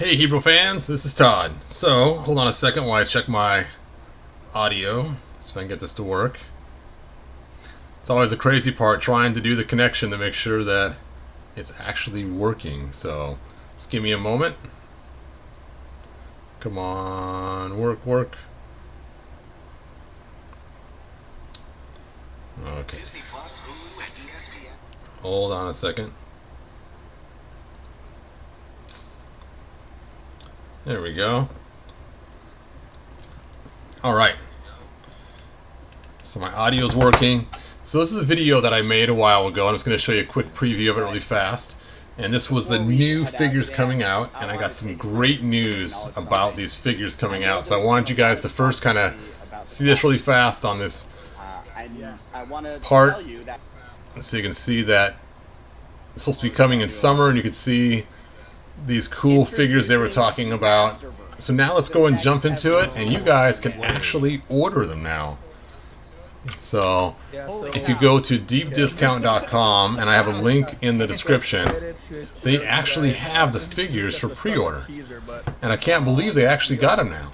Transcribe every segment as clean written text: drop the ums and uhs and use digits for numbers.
Hey Hebrew fans, this is Todd. So, hold on a second while I check my audio, see if I can get this to work. It's always a crazy part trying to do the connection to make sure that it's actually working. So, just give me a moment. Come on, work. Okay. Hold on a second. There we go. Alright. So my audio is working. So this is a video that I made a while ago. I'm just going to show you a quick preview of it really fast. And this was the new figures coming out. And I got some great news about these figures coming out. So I wanted you guys to first kind of see this really fast on this part. So you can see that it's supposed to be coming in summer. And you can see these cool figures they were talking about. So now let's go and jump into it, and you guys can actually order them now. So if you go to deepdiscount.com, and I have a link in the description, they actually have the figures for pre-order. And I can't believe they actually got them now.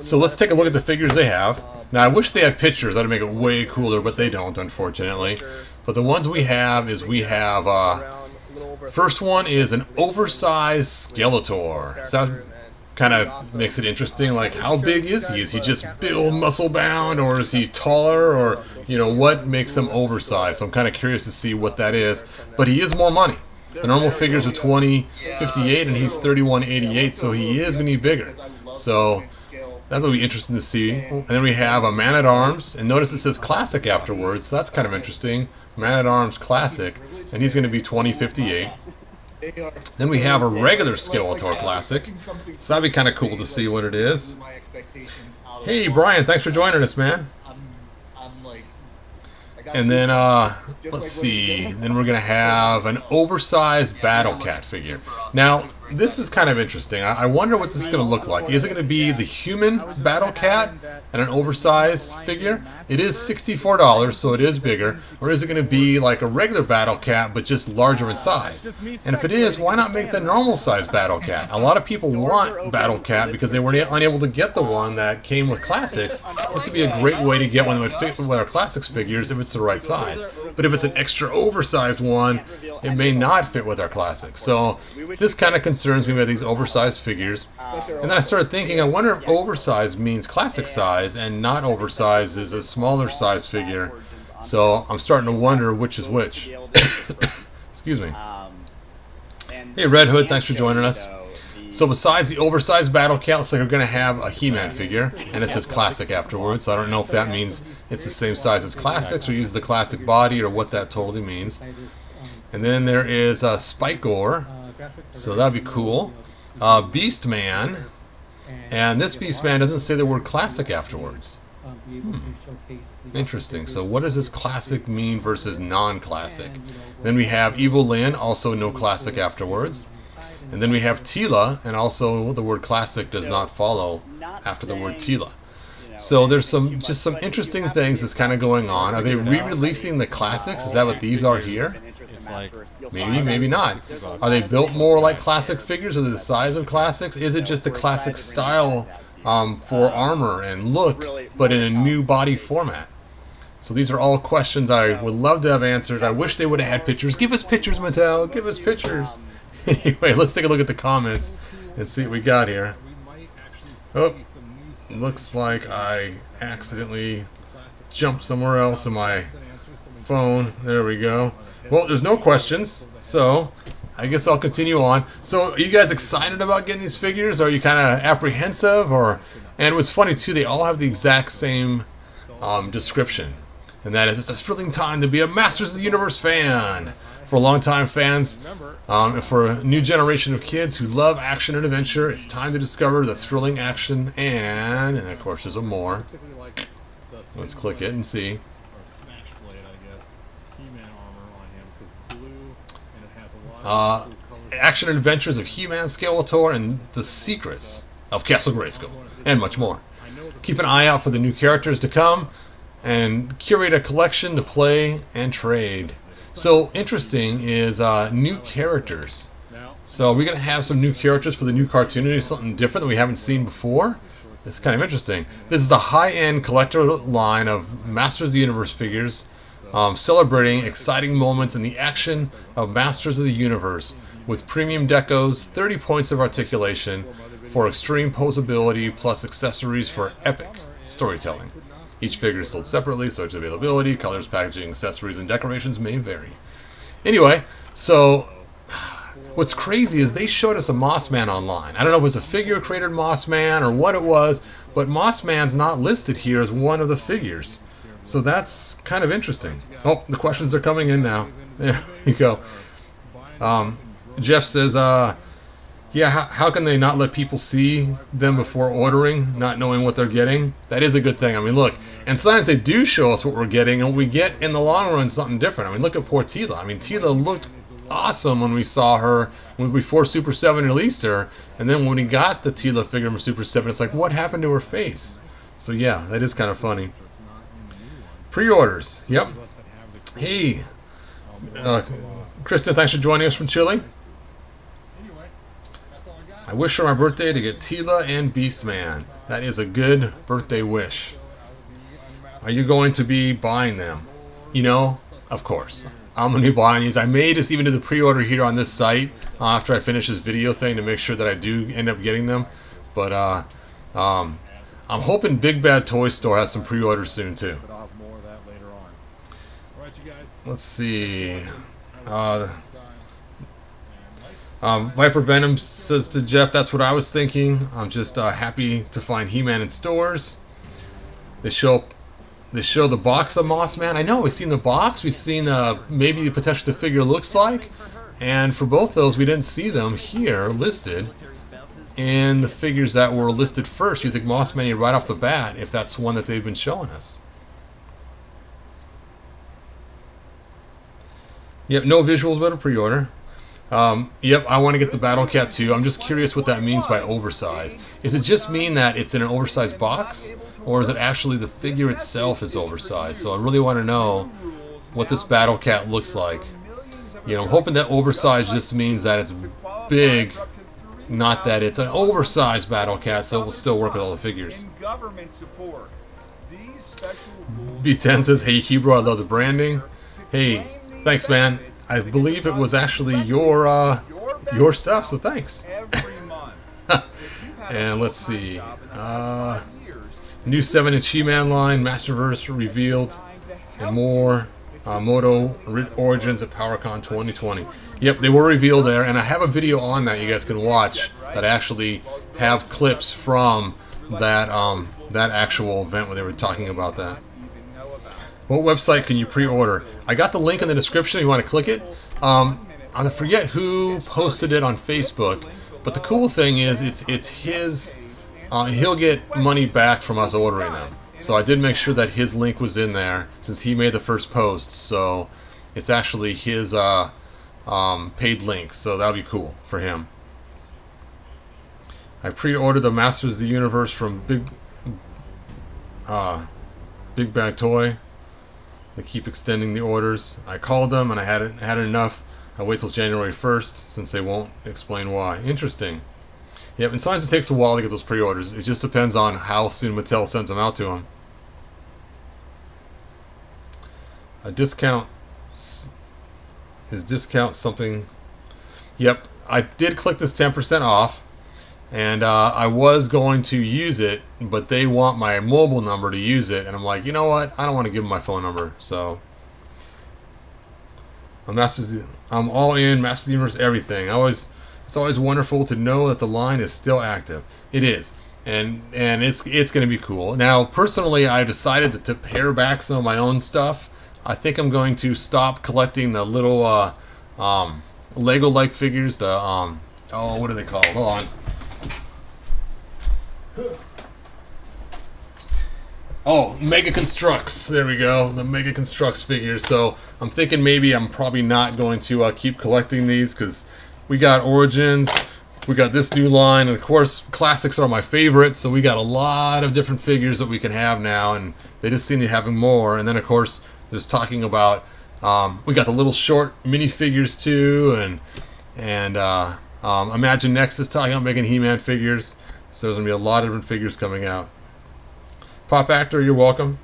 So let's take a look at the figures they have. Now I wish they had pictures, that'd make it way cooler, but they don't, unfortunately. But the ones we have is first one is an Oversized Skeletor. So that kind of makes it interesting. Like, how big is he? Is he just build muscle bound, or is he taller, or what makes him oversized? So I'm kind of curious to see what that is. But he is more money. The normal figures are $20.58, and he's $31.88, so he is going to be bigger. So that's what will be interesting to see. And then we have a Man-at-Arms, and notice it says Classic afterwards, so that's kind of interesting. Man-at-Arms Classic, and he's going to be $20.58. Then we have a regular Skeletor Classic, so that'd be kind of cool to see what it is. Hey Brian, thanks for joining us, man. And then, let's see, then we're going to have an Oversized Battle Cat figure. Now, this is kind of interesting. I wonder what this is going to look like. Is it going to be the human Battle Cat and an oversized figure? It is $64, so it is bigger. Or is it going to be like a regular Battle Cat, but just larger in size? And if it is, why not make the normal size Battle Cat? A lot of people want Battle Cat because they were unable to get the one that came with Classics. This would be a great way to get one that would fit with our Classics figures if it's the right size. But if it's an extra oversized one, it may not fit with our Classics. So this kind of concerns me about these oversized figures. And then I started thinking, I wonder if oversized means classic size and not oversized is a smaller size figure. So I'm starting to wonder which is which. Excuse me. Hey Red Hood, thanks for joining us. So besides the oversized Battle Cat, looks like we're going to have a He-Man figure, and it says Classic afterwards. So I don't know if that means it's the same size as Classics or uses the classic body or what that totally means. And then there is Spike-Gore, so that'd be cool. Beast Man, and this Beast Man doesn't say the word Classic afterwards. Interesting. So what does this Classic mean versus non-Classic? Then we have Evil Lyn, also no Classic afterwards. And then we have Teela, and also the word Classic does not follow after the word Teela. So there's just some interesting things that's kind of going on. Are they re-releasing the Classics? Is that what these are here? Maybe, maybe not. Are they built more like Classic figures? Are they the size of Classics? Is it just the Classic style for armor and look, but in a new body format? So these are all questions I would love to have answered. I wish they would have had pictures. Give us pictures, Mattel. Give us pictures. Anyway, let's take a look at the comments and see what we got here. Oh, looks like I accidentally jumped somewhere else in my phone. There we go. Well, there's no questions, so I guess I'll continue on. So, are you guys excited about getting these figures? Are you kind of apprehensive? And what's funny too, they all have the exact same description, and that is, it's a thrilling time to be a Masters of the Universe fan. For longtime fans, for a new generation of kids who love action and adventure, it's time to discover the thrilling action and of course there's a more. Let's click it and see. Action and Adventures of He-Man, Skeletor, and the Secrets of Castle Grayskull, and much more. Keep an eye out for the new characters to come, and curate a collection to play and trade. So interesting is new characters. So we're going to have some new characters for the new cartoon, something different that we haven't seen before. It's kind of interesting. This is a high-end collector line of Masters of the Universe figures, celebrating exciting moments in the action of Masters of the Universe with premium decos, 30 points of articulation for extreme posability, plus accessories for epic storytelling. Each figure is sold separately, so its availability, colors, packaging, accessories, and decorations may vary. Anyway, so what's crazy is they showed us a Mossman online. I don't know if it was a figure-created Mossman or what it was, but Mossman's not listed here as one of the figures. So that's kind of interesting. Oh, the questions are coming in now. There you go. Jeff says, yeah, how can they not let people see them before ordering, not knowing what they're getting? That is a good thing. I mean, look, and sometimes they do show us what we're getting, and what we get in the long run is something different. I mean, look at poor Tila. I mean, Tila looked awesome when we saw her before Super 7 released her, and then when we got the Tila figure from Super 7, it's like, what happened to her face? So yeah, that is kind of funny. Pre-orders, yep. Hey, Kristen, thanks for joining us from Chile. I wish for my birthday to get Tila and Beastman. That is a good birthday wish. Are you going to be buying them? You know, of course. I'm going to be buying these. I may just even do the pre-order here on this site after I finish this video thing to make sure that I do end up getting them. But I'm hoping Big Bad Toy Store has some pre-orders soon too. Let's see. Viper Venom says to Jeff, that's what I was thinking. I'm just happy to find He-Man in stores. They show the box of Mossman. I know, we've seen the box. We've seen maybe the potential the figure looks like. And for both those, we didn't see them here listed in the figures that were listed first. You think Mossman right off the bat, if that's one that they've been showing us. Yep, no visuals but a pre-order. Yep, I want to get the Battle Cat too. I'm just curious what that means by oversized. Does it just mean that it's in an oversized box? Or is it actually the figure itself is oversized? So I really want to know what this Battle Cat looks like. You know, I'm hoping that oversized just means that it's big, not that it's an oversized Battle Cat, so it will still work with all the figures. B10 says, hey Hebrew, I love the branding. Hey, thanks man. I believe it was actually your stuff, so thanks. And let's see. New 7-inch He-Man line, Masterverse revealed, and more. Moto Origins at PowerCon 2020. Yep, they were revealed there, and I have a video on that you guys can watch that actually have clips from that that actual event where they were talking about that. What website can you pre-order? I got the link in the description if you want to click it. I forget who posted it on Facebook, but the cool thing is it's his. He'll get money back from us ordering them. So I did make sure that his link was in there since he made the first post. So it's actually his paid link. So that'll be cool for him. I pre-ordered the Masters of the Universe from Big Bag Toy. They keep extending the orders. I called them and I had enough. I wait till January 1st since they won't explain why. Interesting. Yep, and sometimes it takes a while to get those pre-orders. It just depends on how soon Mattel sends them out to them. A discount is discount something. Yep, I did click this 10% off, and I was going to use it, but they want my mobile number to use it, and I'm like, you know what? I don't want to give them my phone number, so I'm all in Masters of the Universe, everything. It's always wonderful to know that the line is still active. It is, and it's going to be cool. Now, personally, I decided to pare back some of my own stuff. I think I'm going to stop collecting the little Lego-like figures. The oh, what are they called? Hold on. Oh, Mega Constructs. There we go. The Mega Constructs figures. So I'm thinking maybe I'm probably not going to keep collecting these because we got Origins, we got this new line, and of course classics are my favorite, so we got a lot of different figures that we can have now, and they just seem to be having more. And then of course there's talking about we got the little short mini figures too, and Imagine Next is talking about making He-Man figures, so there's going to be a lot of different figures coming out. Pop Actor, you're welcome.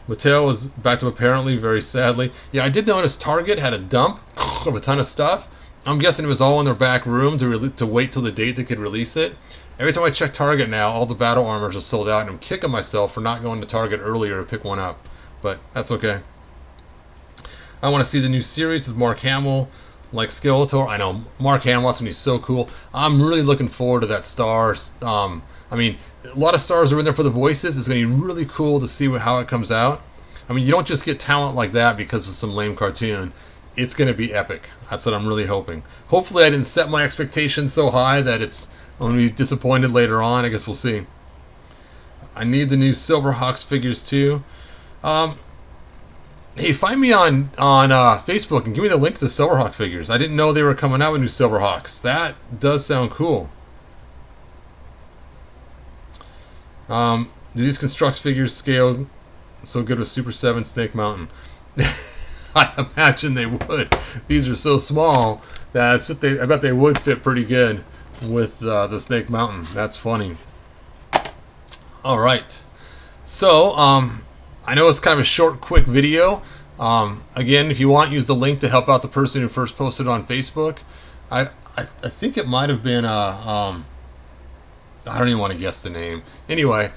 Mattel is back to apparently, very sadly. Yeah, I did notice Target had a dump of a ton of stuff. I'm guessing it was all in their back room to wait till the date they could release it. Every time I check Target now, all the battle armors are sold out, and I'm kicking myself for not going to Target earlier to pick one up. But that's okay. I want to see the new series with Mark Hamill, like Skeletor. I know Mark Hamill's going to be so cool. I'm really looking forward to that star. I mean, a lot of stars are in there for the voices. It's going to be really cool to see how it comes out. I mean, you don't just get talent like that because of some lame cartoon. It's going to be epic. That's what I'm really hoping. Hopefully I didn't set my expectations so high that I'm going to be disappointed later on. I guess we'll see. I need the new Silverhawks figures too. Hey, find me on Facebook and give me the link to the Silverhawk figures. I didn't know they were coming out with new Silverhawks. That does sound cool. Do these Construx figures scale so good with Super 7 Snake Mountain? I imagine they would. These are so small that I bet they would fit pretty good with the Snake Mountain. That's funny. All right. So, I know it's kind of a short, quick video. Again, if you want, use the link to help out the person who first posted it on Facebook. I think it might have been I don't even want to guess the name. Anyway,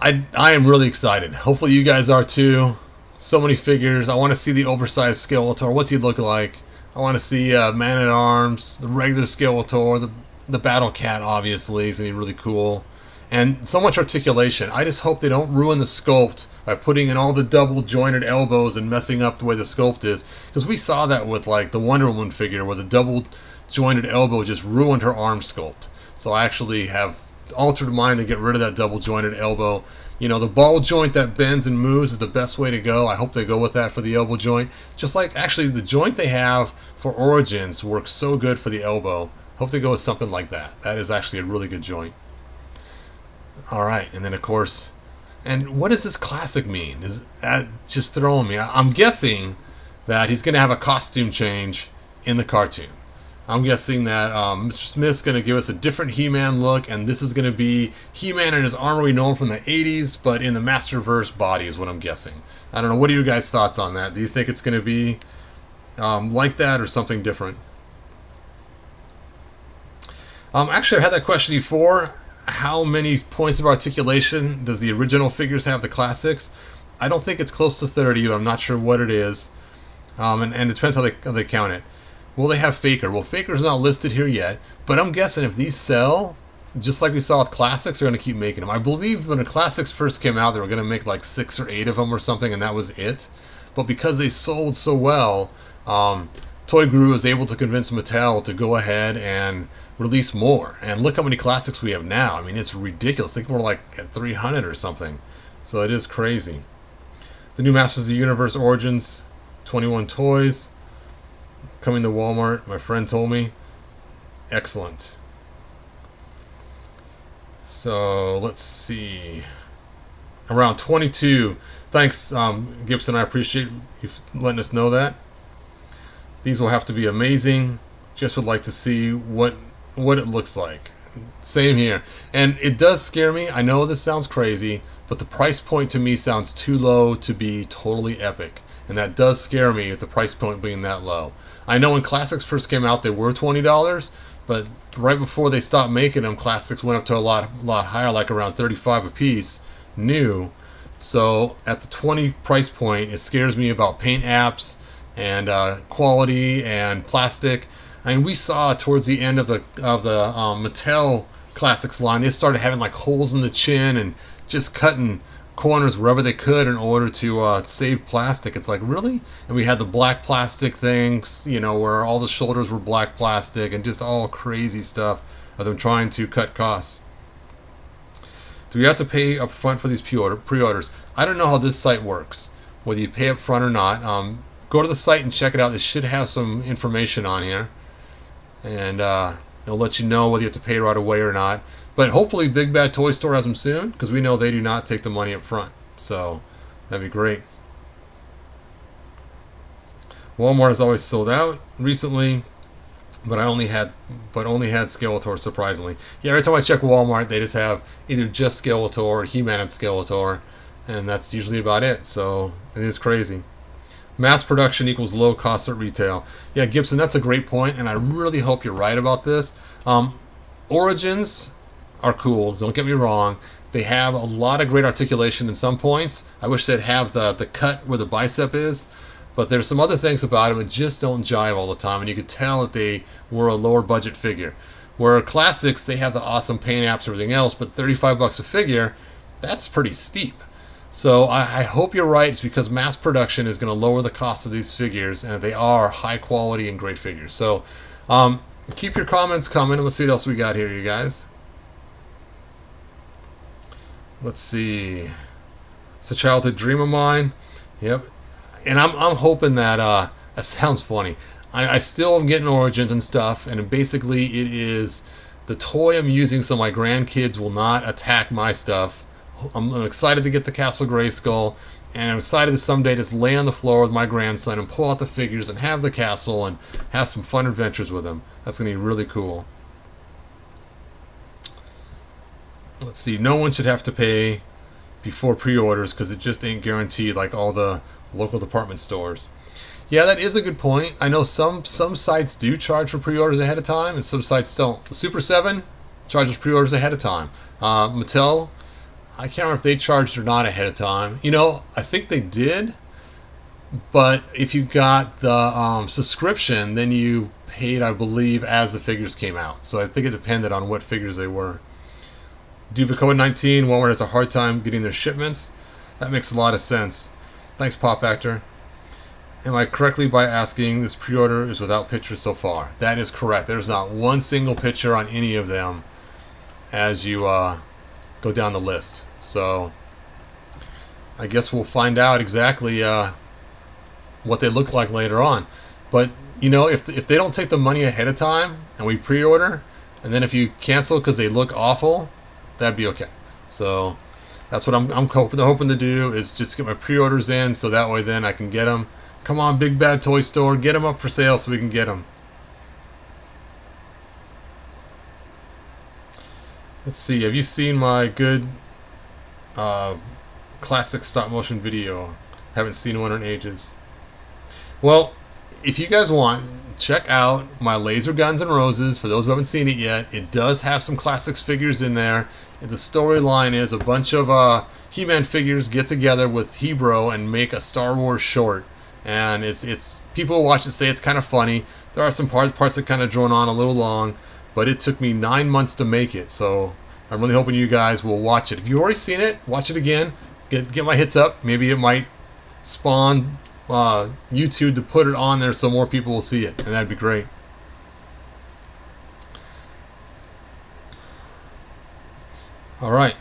I am really excited. Hopefully you guys are too. So many figures. I want to see the oversized Skeletor. What's he look like? I want to see Man-at-Arms, the regular Skeletor, the Battle Cat, obviously. It's going to be really cool. And so much articulation. I just hope they don't ruin the sculpt by putting in all the double jointed elbows and messing up the way the sculpt is. Because we saw that with like the Wonder Woman figure where the double jointed elbow just ruined her arm sculpt. So I actually have altered mine to get rid of that double jointed elbow. You know, the ball joint that bends and moves is the best way to go. I hope they go with that for the elbow joint. Just like actually the joint they have for Origins works so good for the elbow. Hope they go with something like that. That is actually a really good joint. Alright, and then of course, and what does this classic mean? Is that just throwing me? I'm guessing that he's going to have a costume change in the cartoon. I'm guessing that Mr. Smith's going to give us a different He-Man look, and this is going to be He-Man in his armor we know him from the 80s, but in the Masterverse body is what I'm guessing. I don't know, what are your guys' thoughts on that? Do you think it's going to be like that or something different? Actually, I've had that question before. How many points of articulation does the original figures have, the classics? I don't think it's close to 30, but I'm not sure what it is. And it depends how they count it. Will they have Faker? Well, Faker's not listed here yet, but I'm guessing if these sell, just like we saw with classics, they're going to keep making them. I believe when the classics first came out, they were going to make like 6 or 8 of them or something, and that was it. But because they sold so well, Toy Guru was able to convince Mattel to go ahead and release more. And look how many classics we have now. I mean, it's ridiculous. I think we're like at 300 or something. So it is crazy. The new Masters of the Universe Origins, 21 toys. Coming to Walmart, my friend told me. Excellent. So let's see. Around 22. Thanks, Gibson. I appreciate you letting us know that. These will have to be amazing. Just would like to see what it looks like. Same here. And it does scare me. I know this sounds crazy, but the price point to me sounds too low to be totally epic. And that does scare me with the price point being that low. I know when classics first came out, they were $20, but right before they stopped making them, classics went up to a lot higher, like around $35 a piece, new. So at the 20 price point, it scares me about paint apps and quality and plastic. I mean, we saw towards the end of the Mattel Classics line, they started having like holes in the chin and just cutting corners wherever they could in order to save plastic. It's like, really? And we had the black plastic things, you know, where all the shoulders were black plastic and just all crazy stuff of them trying to cut costs. Do we have to pay up front for these pre-orders? I don't know how this site works, whether you pay up front or not. Go to the site and check it out. It should have some information on here. And it'll let you know whether you have to pay right away or not. But hopefully Big Bad Toy Store has them soon, because we know they do not take the money up front. So that'd be great. Walmart is always sold out recently. but only had Skeletor, surprisingly. Yeah, every time I check Walmart, they just have either just Skeletor or He-Man and Skeletor, and that's usually about it. So it is crazy. Mass production equals low cost at retail. Yeah, Gibson, that's a great point, and I really hope you're right about this. Origins are cool, don't get me wrong. They have a lot of great articulation in some points. I wish they'd have the cut where the bicep is, but there's some other things about them that just don't jive all the time, and you could tell that they were a lower budget figure. Where Classics, they have the awesome paint apps and everything else, but $35 a figure, that's pretty steep. So I hope you're right. It's because mass production is going to lower the cost of these figures, and they are high quality and great figures. So keep your comments coming. Let's see what else we got here, you guys. Let's see. It's a childhood dream of mine. Yep. And I'm hoping that that sounds funny. I still am getting Origins and stuff, and basically it is the toy I'm using so my grandkids will not attack my stuff. I'm excited to get the Castle Grayskull, and I'm excited to someday just lay on the floor with my grandson and pull out the figures and have the castle and have some fun adventures with him. That's going to be really cool. Let's see. No one should have to pay before pre-orders because it just ain't guaranteed like all the local department stores. Yeah, that is a good point. I know some sites do charge for pre-orders ahead of time, and some sites don't. The Super 7 charges pre-orders ahead of time. Mattel, I can't remember if they charged or not ahead of time. You know, I think they did, but if you got the subscription, then you paid, I believe, as the figures came out. So I think it depended on what figures they were. Due to COVID-19, Walmart has a hard time getting their shipments. That makes a lot of sense. Thanks, Pop Actor. Am I correctly by asking this pre-order is without pictures so far? That is correct. There's not one single picture on any of them as you go down the list. So I guess we'll find out exactly what they look like later on. But you know, if they don't take the money ahead of time and we pre-order, and then if you cancel because they look awful, that'd be okay. So that's what I'm hoping to do, is just get my pre-orders in, so that way then I can get them. Come on, Big Bad Toy Store, get them up for sale so we can get them. Let's see, have you seen my good classic stop motion video? Haven't seen one in ages. Well, if you guys want, check out my Laser Guns and Roses. For those who haven't seen it yet, it does have some classics figures in there. And the storyline is a bunch of He-Man figures get together with Hebro and make a Star Wars short. And it's people who watch it say it's kind of funny. There are some parts that kind of drone on a little long, but it took me 9 months to make it. So I'm really hoping you guys will watch it. If you've already seen it, watch it again. Get my hits up. Maybe it might spawn YouTube to put it on there so more people will see it, and that'd be great. Alright,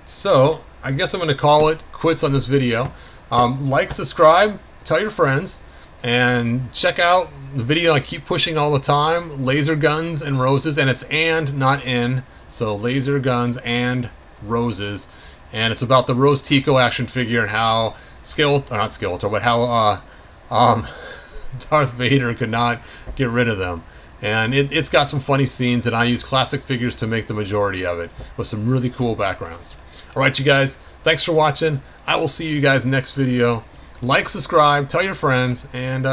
so I guess I'm going to call it quits on this video. Like, subscribe, tell your friends, and check out the video I keep pushing all the time, Laser Guns and Roses, and it's and, not in, so Laser Guns and Roses, and it's about the Rose Tico action figure and how not Skeletor, but how Darth Vader could not get rid of them. And it's got some funny scenes, and I use classic figures to make the majority of it, with some really cool backgrounds. Alright, you guys, thanks for watching. I will see you guys next video. Like, subscribe, tell your friends, and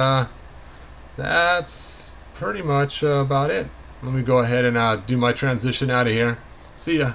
that's pretty much about it. Let me go ahead and do my transition out of here. See ya.